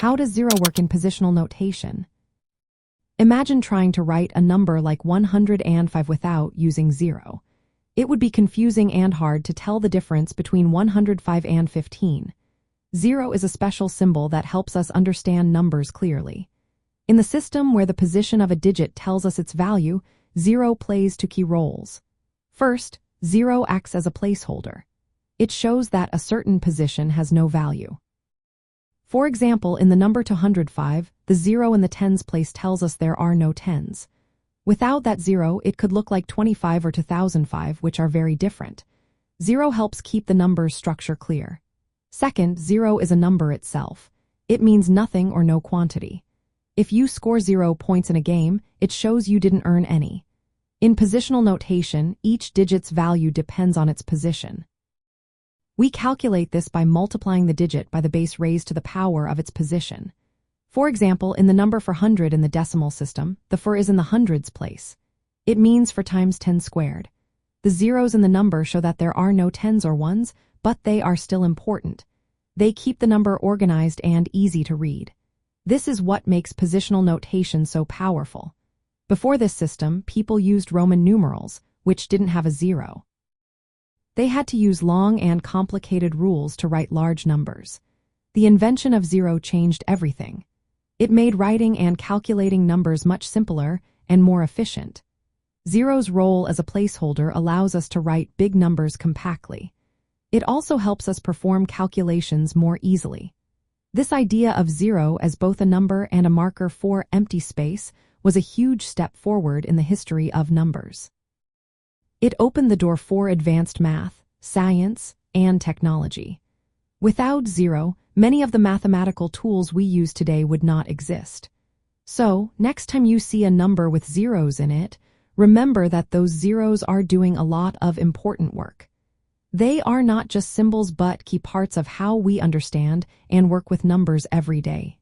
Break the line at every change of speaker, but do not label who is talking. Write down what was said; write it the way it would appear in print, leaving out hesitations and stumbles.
How does zero work in positional notation? Imagine trying to write a number like 105 without using zero. It would be confusing and hard to tell the difference between 105 and 15. Zero is a special symbol that helps us understand numbers clearly. In the system where the position of a digit tells us its value, zero plays two key roles. First, zero acts as a placeholder. It shows that a certain position has no value. For example, in the number 205, the zero in the tens place tells us there are no tens. Without that zero, it could look like 25 or 2005, which are very different. Zero helps keep the number's structure clear. Second, zero is a number itself. It means nothing or no quantity. If you score 0 points in a game, it shows you didn't earn any. In positional notation, each digit's value depends on its position. We calculate this by multiplying the digit by the base raised to the power of its position. For example, in the number for 100 in the decimal system, the for is in the hundreds place. It means for times 10 squared. The zeros in the number show that there are no tens or ones, but they are still important. They keep the number organized and easy to read. This is what makes positional notation so powerful. Before this system, people used Roman numerals, which didn't have a zero. They had to use long and complicated rules to write large numbers. The invention of zero changed everything. It made writing and calculating numbers much simpler and more efficient. Zero's role as a placeholder allows us to write big numbers compactly. It also helps us perform calculations more easily. This idea of zero as both a number and a marker for empty space was a huge step forward in the history of numbers. It opened the door for advanced math, science, and technology. Without zero, many of the mathematical tools we use today would not exist. So, next time you see a number with zeros in it, remember that those zeros are doing a lot of important work. They are not just symbols but key parts of how we understand and work with numbers every day.